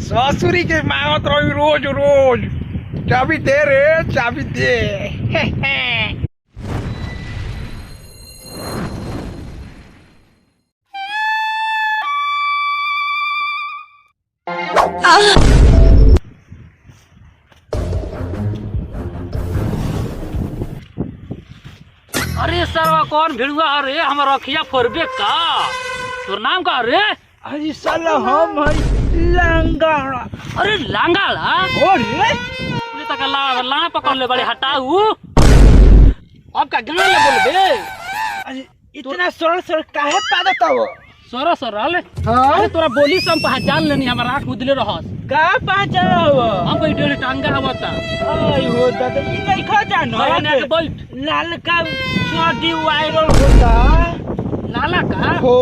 ससुरी के मांगत रही रोज रोज। चाबी दे रे, चाबी दे। अरे सरवा कौन भिड़ुआ अरे हमर अखिया फोरबे का। तोर नाम का रे? अरे साला हम लंगाड़ा। अरे लांगाड़ा हो रे पुलिस तक लाना पकड़ ले बड़े हटाऊ। अब का गाना ले बोलबे? अरे इतना सरल सरल काहे पादता हो? सरल सरल हाँ? अरे तोरा बोली से हम पहचान लेनी, हमर आँख मुदले रहस। का पहचान हो? हम बैठे रे टांगा हवता। आई हो दादा ई नहीं खा जानो। आने के बैठ। लाल का छोटी वायरल होता। लाला का हो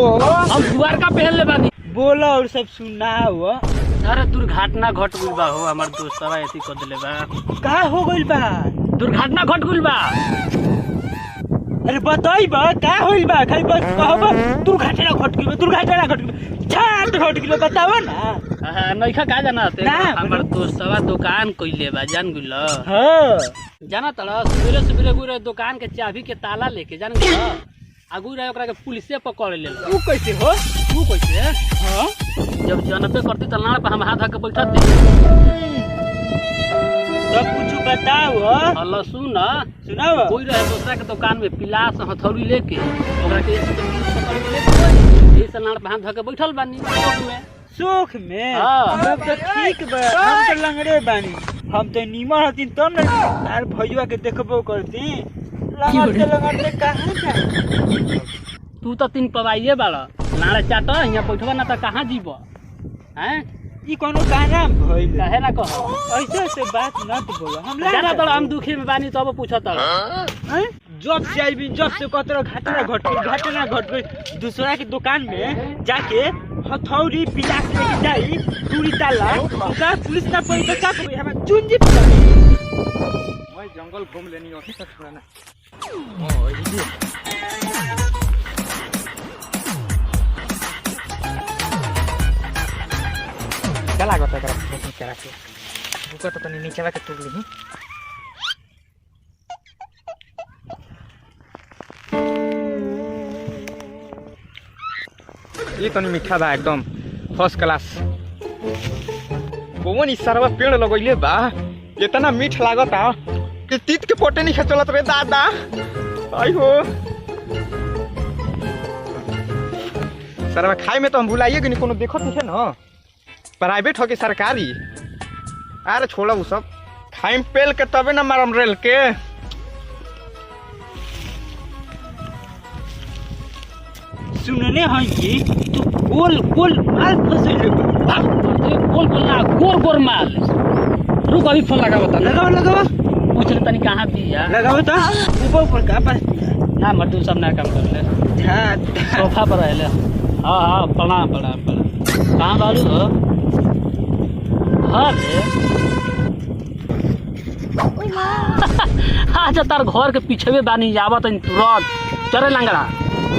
हम दुआर का पहन ले बानी। बोला और सब सुना हुआ। अरे दुर्घटना घट गइल बा हो, हमर दोस्तवा ऐसी कर देले बा। का हो गइल बा? दुर्घटना घट गइल बा। अरे बताई बा का होइल बा? खाली बस कहबा दुर्घटना घट गइल, दुर्घटना घट गइल, झाट घट गइल, बतावा ना। नइखा का जाना ते ना, हमर दोस्तवा दुकान कइले बा, जान गइल। हां जाना तड़ा सवेरे सवेरे गुरे दुकान के चाबी के ताला लेके जान गइल। आगू रहे ओकरा के पुलिसे पकड़ ले। तू कैसे हो? तू कैसे? हां जब जनबे करती त लाड़ पे हम हाथ धके बैठत। सब कुछ बताओ। अल्लाह सुन सुनाओ। कोई रहे दूसरा के दुकान में पिलास हथौड़ी लेके ओकरा के पकड़ के ले ऐसे लाड़ पे हाथ धके बैठल बानी चौक में। सुख में हाँ। सब तो ठीक बा। हम तो लंगड़े बानी, हम तो नीमर हतीन तब न तार भैया के देखबो करती। लंगड़ते कहाँ जाए? तू तो तीन पवाइए बाड़ा लाड़ चाट यहाँ बैठबा ना तो कहाँ जीब हैं? ई कोनो कहना भइल? कहे ना कह ऐसे ऐसे बात मत बोलो। हम जाना तोड़ा हम दुखी में बानी तब पूछत हैं? जब से आई भी जब से कतरा घटना घट गई दूसरा के दुकान में जाके हथौड़ी पिलास लेके जाई दूरी ताला उनका पुलिस ना पड़ी तो का करी? हम चुंजी पकड़ी। मैं जंगल घूम लेनी अभी तक थोड़ा ना। ओ ये क्या लागत है करा नीचे रखे बुका तो तनी नीचे रखे तोड़ ली। ये तनी मीठा बा एकदम फर्स्ट क्लास। कौन ई सरवा पेड़ लगइले बा इतना मीठ लागता कि तीत के पोटे नहीं चलत रे दादा। आई हो सरवा खाए में तो हम भुलाइए कि नहीं, कोनो देखत नहीं है ना। प्राइवेट हो के सरकारी। अरे छोड़ा वो सब खाई पेल के तबे ना मारम रेल के। सुनने हैं कि तू गोल गोल माल फंसे गोल गोल ना गोर गोर माल। रुक अभी फोन लगा बता। लगाओ पूछ ले तनी कहाँ दिया लगाओ तो ऊपर ऊपर का पास ना मर्दू सब ना काम कर ले सोफा पर रहले। हाँ प्रणाम प्रणाम प्रणाम। कहाँ बालू हो? घर अच्छा तार घर के पीछे भी बानी आवत तुरंत। चले लंगड़ा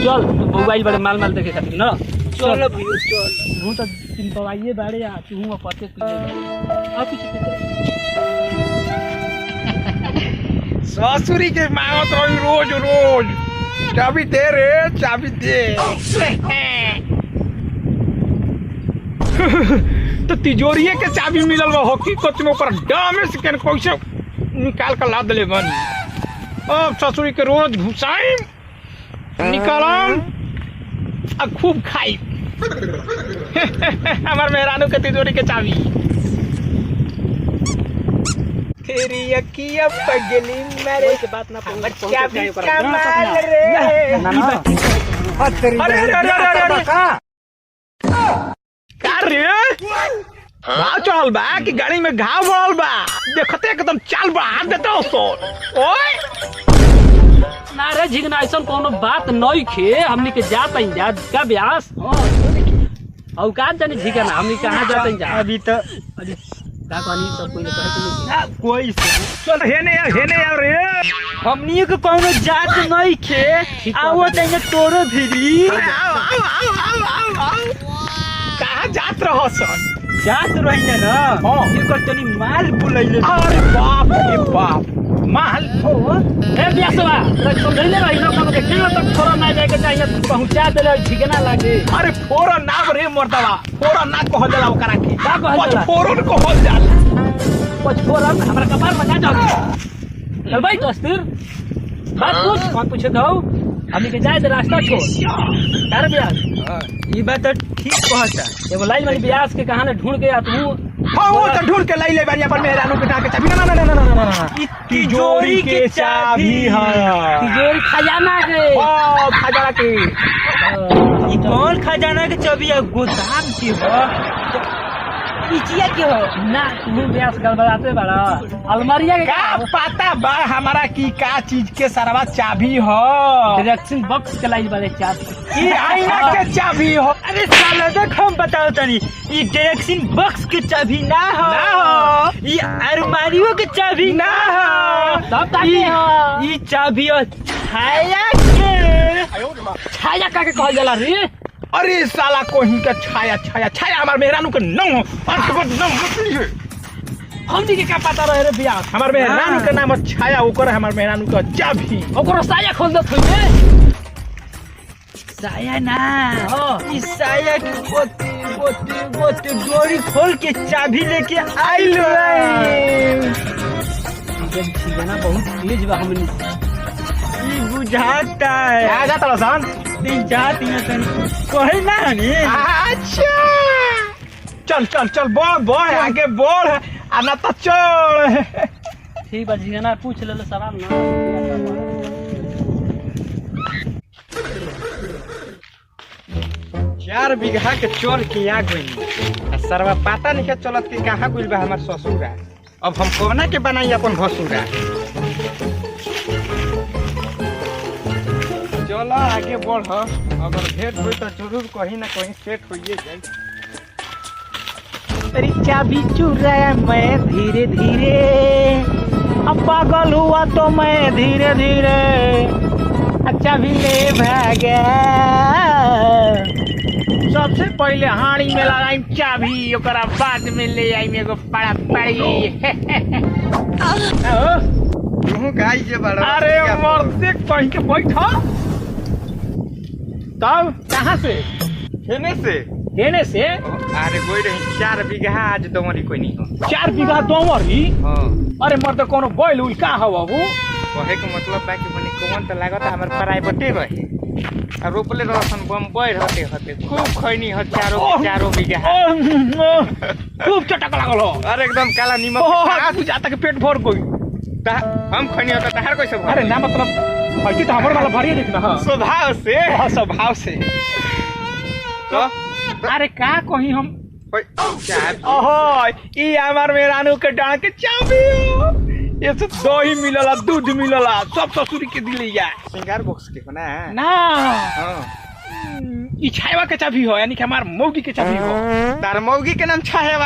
चल मोबाइल बड़े माल माल देखे खातिर ना। चलो भैया चल। हूँ तो तीन पवाइए बाड़े आ तू पते ससुरी के मांगत रही रोज रोज। चाबी दे रे, चाबी दे। तो तिजोरिये के चाबी मिलल बा हकीकत में ऊपर डामे से कैसे निकाल कर ला दिले बन। अब ससुरी के रोज घुसाई निकालम आ खूब खाई। हमार मेहरानू के तिजोरी के चाबी। तेरी अखियाँ पगली मेरे के बात ना चाबी कमाल रे। अरे घाव चढ़ल बा कि गाड़ी में घाव बढ़ल बा? देखते एकदम चाल बढ़ा देता ओए। ना रे झिगना ऐसा कोनो बात नहीं खे। हमनी के जात जा का ब्यास औकात जानी झिगना हमनी कहाँ जात जा। अभी तो अभी का कहनी सब कोई कहे तो कोई चल हेने यार रे। हमनी के कोनो जात नहीं खे। आओ तने तोरो भिरी कहाँ जात जात रह सन जात रही ना हाँ। एकर तनी माल बुलैले अरे बाप रे बाप माल ए बियासवा समझले रही ना हम देखे ना तक थोड़ा ना जाके चाहिए पहुंचा देले ठिकाना लागे अरे फोरन ना रे मर्दवा फोरन ना कहल जाला ओकरा के का कहल जाला? फोरन कहल जाला कुछ फोरम हमरा कपार बजा जाओ चल भाई दोस्तर बात पूछ कौन पूछे दो हमनी के जाए दे रास्ता छोड़ कर बियास ई बात तो ठीक कहता एगो लाइन वाली बियास के कहां ने ढूंढ के आ तू हाँ वो तो ढूंढ के लाई ले बारी अपन मेहरानू के टाके चाबी ना ना ना ना ना ना ना ई तिजोरी के चाबी है तिजोरी खजाना के ओ खजाना के ई कौन खजाना के चाबी है गोदाम के हो पिचिया के हो ना तू बियास गड़बड़ाते बड़ा अलमारिया के का पता बा हमारा की का चीज के सरवा चाबी हो डायरेक्शन बॉक्स के लाइन वाले चाबी ई आईना के चाबी हो अरे साला देख हम बताओ तनी ई डायरेक्शन बॉक्स के चाबी ना हो ना हो। ई अलमारियों के चाबी ना हो तब ताकि हो ई चाबी हो छाया के छाया का के कहल जाला रे अरे साला कोही का छाया छाया छाया हमार मेहरानू के नौ हो और नौ हमनी के का पता रहे रे बियास हमार मेहरानू के नाम है छाया ओकर हमार मेहरानू का चाबी ओकरो साया खोल दत होइए साया ना हां ई साया के गोते डोरी खोल के चाबी लेके आइल रे जब ठिकाना बहुत तेज बा हमनी ई बुझाता है आ जा तलसन तीन जाती है तनी कहे ना नी अच्छा चल चल चल बढ़ बढ़ आगे बढ़ आ ना तो चल ठीक बा ठिकाना पूछ ले सवाल ना 4 बीघा के चोर के आ गई सरवा पता नहीं के चलत कि कहाँ गइल बा हमार ससुरा अब हम कोना के बनाई अपन भसुरा चलो आगे बढ़ अगर भेंट हुई तो जरूर कहीं ना कहीं सेट होइए जाए तेरी चाबी चुराया मैं धीरे धीरे अब पागल हुआ तो मैं धीरे धीरे अच्छा भी ले भागा सबसे पहले हाड़ी में लगाई चाबी ओकरा बाद में ले आई एगो पड़ा पड़ी तू गाय जे बड़ा अरे मरते कहीं के बैठा तब कहाँ से खेने से देने से अरे कोई नहीं 4 बीघा आज दमरी कोई नहीं हो 4 बीघा दोमरी हाँ अरे मर्द कोनो बैल उल का हवा वो कहे के मतलब बा कि मने कौन तो लागत हमर प्राइवेटे रहे आ रोपले रसन बम्बई रहते हते खूब खैनी ह चारों बीघा खूब चटक लागल हो अरे एकदम काला नीमक तू जाता के पेट भर गई हम खैनी होता तहार कैसे भर अरे ना मतलब ऐसी तो हमारे वाला भरी देखना हाँ स्वभाव से हाँ, स्वभाव से तो अरे का कहीं हम चाबी ओहो ई हमार मेहरानू के डांग के चाबी हो ये सब दही मिलला दूध मिलला सब ससुरी के दिलिया सिंगार बॉक्स के हो ना ना हां ई छायवा के चाबी हो यानी कि हमार मौगी के चाबी हो तार मौगी के नाम छाहेवा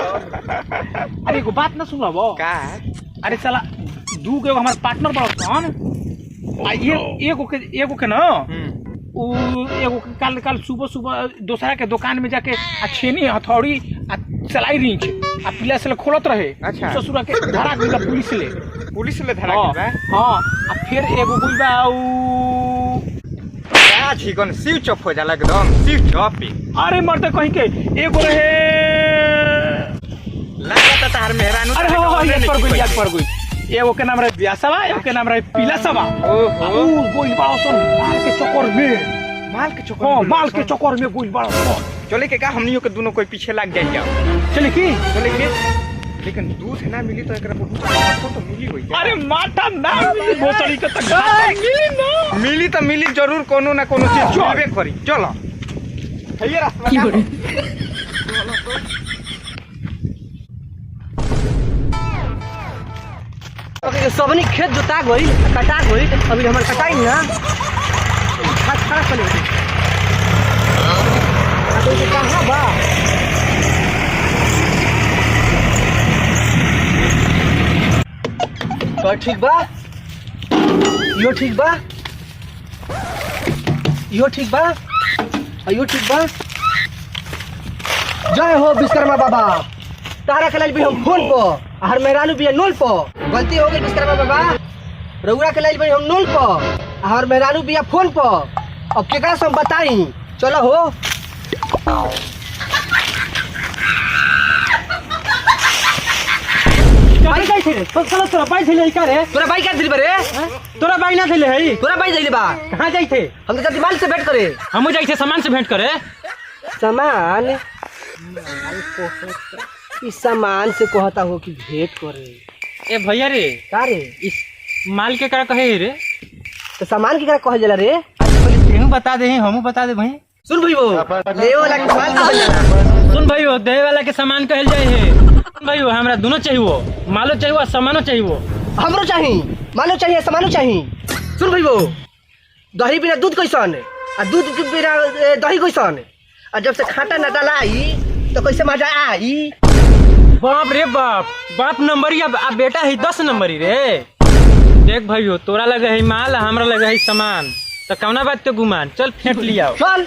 अरे एगो बात ना सुनबो का अरे साला दू गो हमार पार्टनर बड़ा कौन आ ये एगो के ना उ एगो कल सुबह दूसरा के दुकान में जाके आ छेनी हथौड़ी आ चलाई रिंच आ पिला से खोलत रहे अच्छा। ससुरा के धरा गइल पुलिस ले धरा हाँ, के बा हाँ आ फिर एगो गइल बा उ का ठीकन स्विच ऑफ हो जाला एकदम स्विच ऑफ अरे मरते कहीं के एगो रहे लागत तार मेहरानू अरे हाँ याद पर गई एगो के नाम रहे ब्यासवा एगो के नाम रहे पिलासवा ओहो उ गइल बा सन माल के चक्कर में माल के चक्कर हाँ में माल के चक्कर में गइल बा सन चले के का हमनियो के दोनों कोई पीछे लग जाओ चले की चले के लेकिन दूध ना मिली तो एकरा बहुत तो मिली होई अरे माता ना मिली भोसड़ी के तक मिली ना मिली तो मिली जरूर कोनो ना कोनो चीज मिलबे करी चलो भैया रास्ता की बोले अभी सबनी खेत जोता गई कटा गई अभी हमारे कटाई ना खड़ा चले कहाँ बा तो ठीक बा यो ठीक बा यो ठीक बा यो ठीक बा जय हो विश्वकर्मा बाबा। तारा के लाइल भी हम फोन पर हर मेहरानू भी नोल पर। गलती हो गई विश्वकर्मा बाबा। रउरा के लाइल भी हम नोल पर हर मेहरानू भी फोन पर। अब केकरा से हम बताई। चलो हो बाई जाई थे चलो तोरा बाई थे का रे तोरा बाई क्या दिल बरे। तोरा बाई ना थे है तोरा बाई दिल बा। कहां जाई थे हम तो जल्दी माल से भेंट करे। हम जाई थे सामान से भेंट करे। सामान इस सामान से कहता हो कि भेंट करे। ए भैया रे का रे इस माल के करा कहे रे। तो सामान की कहल जाला रे। तेहू बता दे हमहू बता दे भाई। सुन भाई वो ले वाला के माल कहल जाला। सुन भाई वो देवे वाला के सामान कहल जाए है। भाई वो हमरा दोनों चाहिए, मालो चाहिए सामानो चाहिए। हमरो चाहिए मालो चाहिए सामानो चाहिए। सुन भाई वो दही बिना दूध कैसन आ दूध बिना दही कैसन आ जब से खाटा न डालाई तो कैसे मजा आई। बाप रे बाप, बाप नंबरी आ बेटा है 10 नंबरी रे। देख भाई तोरा लगे है माल, हमरा लगे है सामान, तो कौना बात के गुमान। चल फेंट लिया। चल